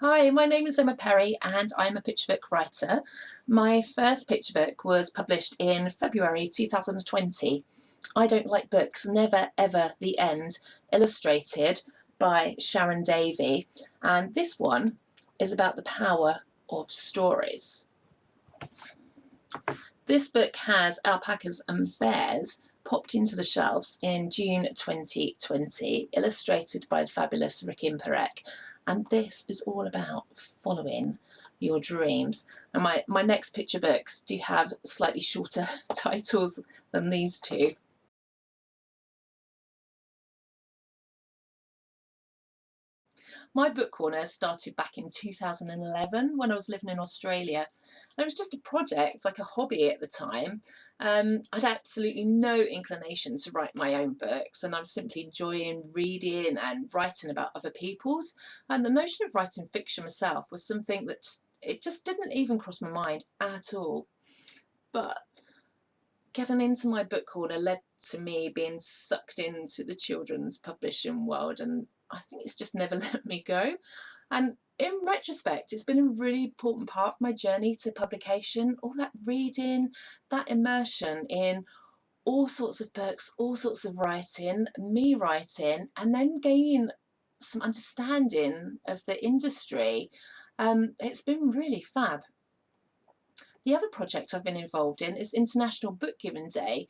Hi, my name is Emma Perry and I'm a picture book writer. My first picture book was published in February 2020. I Don't Like Books, Never Ever the End, illustrated by Sharon Davey. And this one is about the power of stories. This book has Alpacas and Bears popped into the shelves in June 2020, illustrated by the fabulous Rikin Parekh. And this is all about following your dreams. And my next picture books do have slightly shorter titles than these two. My book corner started back in 2011 when I was living in Australia. And it was just a project, like a hobby at the time. I'd absolutely no inclination to write my own books, and I was simply enjoying reading and writing about other people's. And the notion of writing fiction myself was something that it just didn't even cross my mind at all. But getting into my book corner led to me being sucked into the children's publishing world, and I think it's just never let me go. And in retrospect, it's been a really important part of my journey to publication. All that reading, that immersion in all sorts of books, all sorts of writing, me writing, and then gaining some understanding of the industry. It's been really fab. The other project I've been involved in is International Book Giving Day,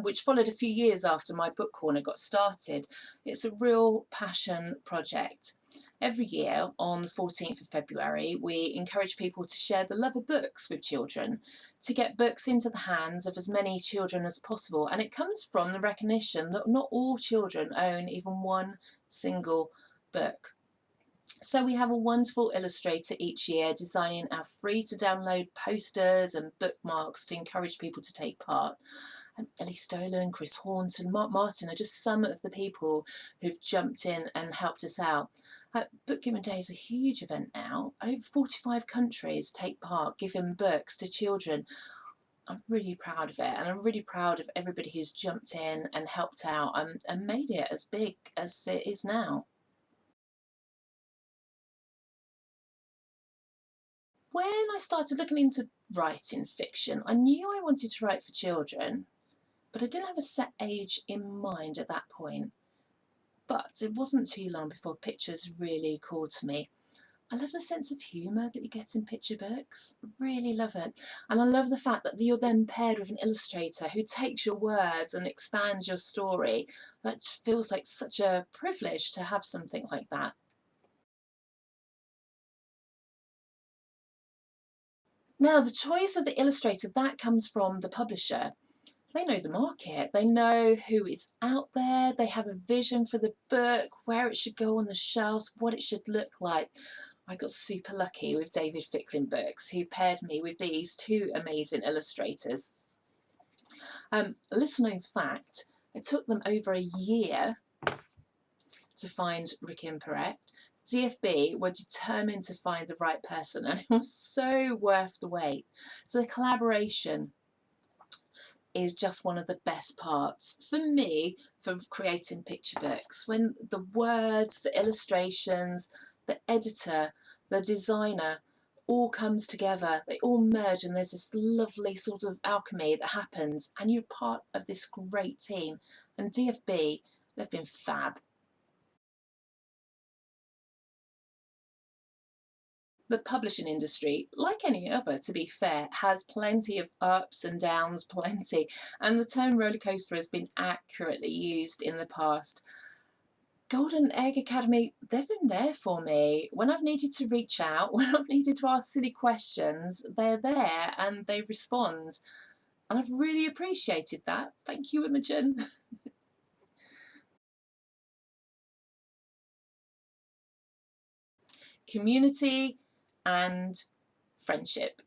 which followed a few years after my book corner got started. It's a real passion project. Every year on the 14th of February, we encourage people to share the love of books with children, to get books into the hands of as many children as possible. And it comes from the recognition that not all children own even one single book. So we have a wonderful illustrator each year designing our free to download posters and bookmarks to encourage people to take part. And Ellie Stoller and Chris Hornt and Mark Martin are just some of the people who've jumped in and helped us out. Book Giving Day is a huge event now. Over 45 countries take part giving books to children. I'm really proud of it, and I'm really proud of everybody who's jumped in and helped out and made it as big as it is now. When I started looking into writing fiction, I knew I wanted to write for children, but I didn't have a set age in mind at that point. But it wasn't too long before pictures really called to me. I love the sense of humour that you get in picture books. I really love it. And I love the fact that you're then paired with an illustrator who takes your words and expands your story. That feels like such a privilege to have something like that. Now, the choice of the illustrator, that comes from the publisher. They know the market, they know who is out there, they have a vision for the book, where it should go on the shelves, what it should look like. I got super lucky with David Ficklin Books, who paired me with these two amazing illustrators. A little known fact, it took them over a year to find Rikin Parekh. DFB were determined to find the right person, and it was so worth the wait. So the collaboration is just one of the best parts for me for creating picture books. When the words, the illustrations, the editor, the designer all comes together, they all merge, and there's this lovely sort of alchemy that happens, and you're part of this great team. And DFB, they've been fab. The publishing industry, like any other, to be fair, has plenty of ups and downs, plenty. And the term roller coaster has been accurately used in the past. Golden Egg Academy, they've been there for me. When I've needed to reach out, when I've needed to ask silly questions, they're there and they respond. And I've really appreciated that. Thank you, Imogen. Community and friendship.